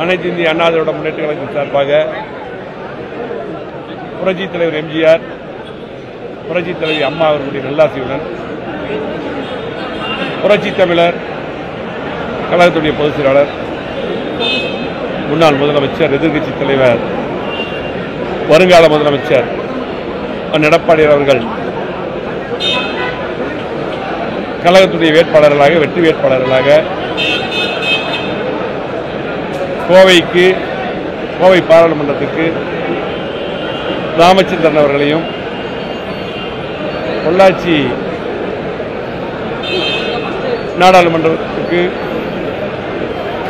அனைத்து இந்திய அண்ணா திராவிட முன்னேற்ற கழகத்தின் சார்பாக புரட்சித் தலைவர் எம்ஜிஆர், புரட்சித் தலைவி அம்மா அவர்களுடைய நல்லாசியுடன் புரட்சித் தமிழர் கழகத்துடைய பொதுச் செயலாளர், முன்னாள் முதலமைச்சர், எதிர்க்கட்சித் தலைவர், வருங்கால முதலமைச்சர் எடப்பாடியார் அவர்கள் கழகத்துடைய வேட்பாளர்களாக, வெற்றி வேட்பாளர்களாக கோவை பாராளுமன்றத்திற்கு ராமச்சந்திரன் அவர்களையும், பொள்ளாச்சி நாடாளுமன்றத்துக்கு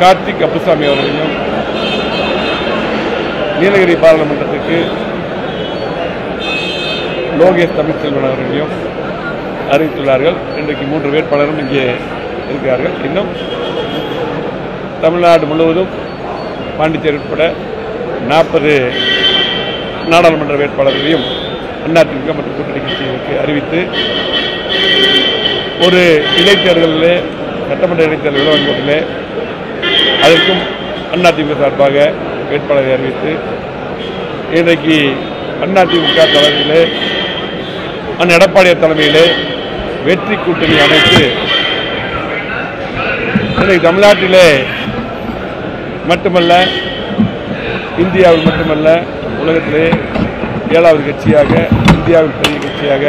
கார்த்திக் அப்புசாமி அவர்களையும், நீலகிரி பாராளுமன்றத்திற்கு லோகேஷ் தமிழ்ச்செல்வன் அவர்களையும் அறிவித்துள்ளார்கள். இன்றைக்கு 3 வேட்பாளரும் இங்கே இருக்கிறார்கள். இன்னும் தமிழ்நாடு முழுவதும் பாண்டிச்சேரி உட்பட 40 நாடாளுமன்ற வேட்பாளர்களையும் அதிமுக மற்றும் கூட்டணி கட்சிகளுக்கு அறிவித்து ஒரு இடைத்தேர்தலிலே, சட்டமன்ற இடைத்தேர்தல் வழங்குவதிலே அதற்கும் அதிமுக சார்பாக வேட்பாளரை அறிவித்து இன்றைக்கு அதிமுக தலைமையிலே, எடப்பாடியார் தலைமையிலே வெற்றி கூட்டணி அமைத்து இன்றைக்கு தமிழ்நாட்டிலே மட்டுமல்ல, இந்தியாவில் மட்டுமல்ல, உலகத்திலே 7வது கட்சியாக, இந்தியாவில் பெரிய கட்சியாக,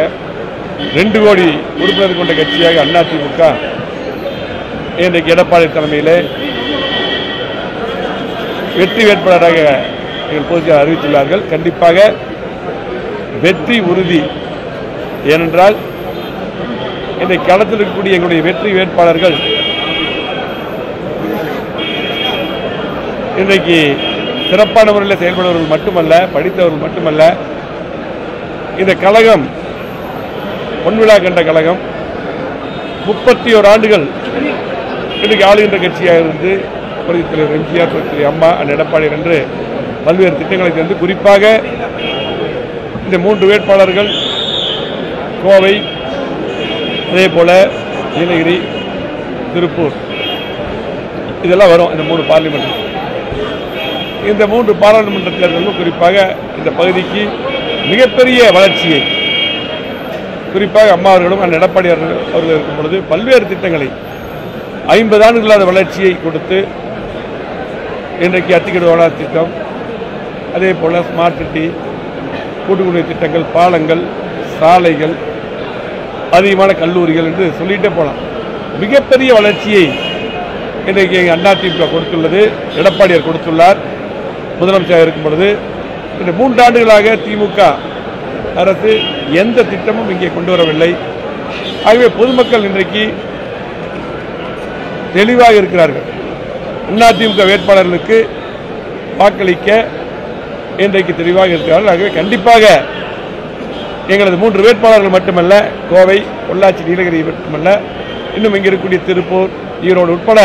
2 கோடி உறுப்பினர் கொண்ட கட்சியாக அதிமுக இன்றைக்கு எடப்பாடி தலைமையிலே வெற்றி வேட்பாளராக எங்கள் பொதுச்செயலாளர் அறிவித்துள்ளார்கள். கண்டிப்பாக வெற்றி உறுதி. ஏனென்றால் இன்றைக்கு களத்தில் இருக்கக்கூடிய எங்களுடைய வெற்றி வேட்பாளர்கள் இன்றைக்கு சிறப்பான முறையில் செயல்படுவர்கள் மட்டுமல்ல, படித்தவர்கள் மட்டுமல்ல, இந்த கழகம் பொன்விழா கண்ட கழகம் 31 ஆண்டுகள் இன்றைக்கு ஆளுகின்ற கட்சியாக இருந்து புரட்சித் தலைவர் எம்ஜிஆர், புரட்சித் தலைவர் அம்மா, எடப்பாடியார் என்று பல்வேறு திட்டங்களை தந்து, குறிப்பாக இந்த 3 வேட்பாளர்கள் கோவை, அதே போல நீலகிரி, திருப்பூர், இதெல்லாம் வரும். இந்த 3 பார்லிமெண்ட், இந்த 3 பாராளுமன்ற தேர்தலும் குறிப்பாக இந்த பகுதிக்கு மிகப்பெரிய வளர்ச்சியை, குறிப்பாக அம்மா அவர்களும் எடப்பாடியார் அவர்கள் இருக்கும் பொழுது பல்வேறு திட்டங்களை 50 ஆண்டுகளான வளர்ச்சியை கொடுத்து இன்றைக்கு அத்திக்கடை வளர்ச்சி திட்டம், அதே போல ஸ்மார்ட் சிட்டி, கூட்டுக்குடிநீர் திட்டங்கள், பாலங்கள், சாலைகள், அதிகமான கல்லூரிகள் என்று சொல்லிட்டே போகலாம். மிகப்பெரிய வளர்ச்சியை இன்றைக்கு அதிமுக கொடுத்துள்ளது, எடப்பாடியார் கொடுத்துள்ளார். முதலமைச்சராக இருக்கும் பொழுது இந்த 3 ஆண்டுகளாக திமுக அரசு எந்த திட்டமும் இங்கே கொண்டு வரவில்லை. ஆகவே பொதுமக்கள் இன்றைக்கு தெளிவாக இருக்கிறார்கள். அதிமுக வேட்பாளர்களுக்கு வாக்களிக்க இன்றைக்கு தெளிவாக இருக்கிறார்கள். ஆகவே கண்டிப்பாக எங்களது 3 வேட்பாளர்கள் மட்டுமல்ல, கோவை, பொள்ளாச்சி, நீலகிரி மட்டுமல்ல, இன்னும் இங்கே இருக்கக்கூடிய திருப்பூர், ஈரோடு உட்பட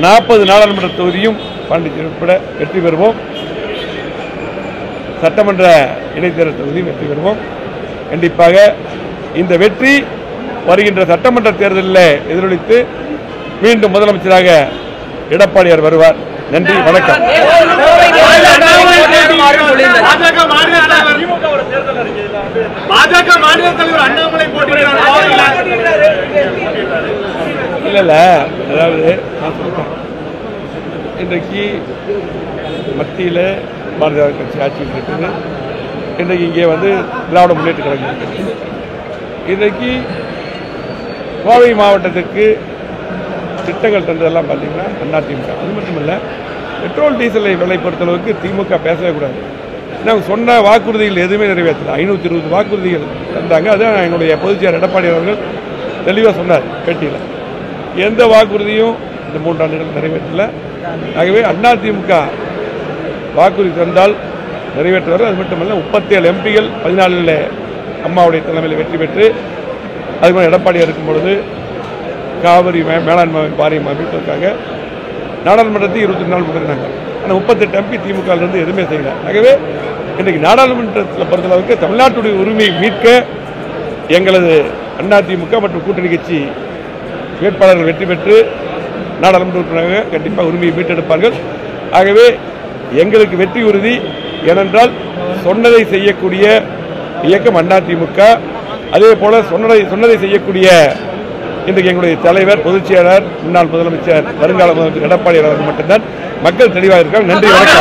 40 நாடாளுமன்ற தொகுதியும் பாண்டிச்சேரி உட்பட வெற்றி பெறுவோம். சட்டமன்ற இடைத்தேர்தல் தொகுதியும் வெற்றி பெறுவோம். கண்டிப்பாக இந்த வெற்றி வருகின்ற சட்டமன்ற தேர்தலில் எதிரொலித்து மீண்டும் முதலமைச்சராக எடப்பாடியார் வருவார். நன்றி, வணக்கம். இல்ல, அதாவது நான் சொல்றேன், இன்றைக்கு மத்தியில் பாரதிய ஜனதா கட்சி ஆட்சியில் இருக்குது. இன்றைக்கு இங்கே திராவிட முன்னேற்ற கழகம் இருக்குது. இன்றைக்கு கோவை மாவட்டத்திற்கு திட்டங்கள் தந்ததெல்லாம் பார்த்தீங்கன்னா அதிமுக. அது மட்டும் இல்லை, பெட்ரோல் டீசலை விலை பொறுத்தளவுக்கு திமுக பேசவே கூடாது. நாங்கள் சொன்ன வாக்குறுதிகள் எதுவுமே நிறைவேற்றல. 520 வாக்குறுதிகள் தந்தாங்க. அதுதான் எங்களுடைய பொதுச்செயலாளர் எடப்பாடி அவர்கள் தெளிவாக சொன்னார் பேட்டியில். எந்த வாக்குறுதியும் இந்த 3 ஆண்டுகள் நிறைவேற்றல. ஆகவே அதிமுக வாக்குறுதி தந்தால் நிறைவேற்றுவார்கள். அது மட்டுமல்ல, 37 எம்பிகள் 14 அம்மாவுடைய தலைமையில் வெற்றி பெற்று, அதுக்கு எடப்பாடியார் இருக்கும் பொழுது காவிரி மேலாண்மை வாரியம் அமைப்பதற்காக நாடாளுமன்றத்தை 22 நாள் கொடுத்துருந்தாங்க. ஆனால் 38 எம்பி திமுகவிலிருந்து எதுவுமே செய்யல. ஆகவே இன்றைக்கு நாடாளுமன்றத்தில் பொறுத்தளவுக்கு தமிழ்நாட்டுடைய உரிமையை மீட்க எங்களது அதிமுக மற்றும் கூட்டணி கட்சி வேட்பாளர்கள் வெற்றி பெற்று நாடாளுமன்ற உறுப்பினராக கண்டிப்பாக உரிமையை மீட்டெடுப்பார்கள். ஆகவே எங்களுக்கு வெற்றி உறுதி. ஏனென்றால் சொன்னதை செய்யக்கூடிய இயக்கம் அதிமுக. அதே போல சொன்னதை செய்யக்கூடிய இன்றைக்கு எங்களுடைய தலைவர், பொதுச் செயலாளர், முன்னாள் முதலமைச்சர், வருங்கால முதலமைச்சர் எடப்பாடி அவர்கள் மட்டும்தான். மக்கள் தெளிவாக இருக்காங்க. நன்றி, வணக்கம்.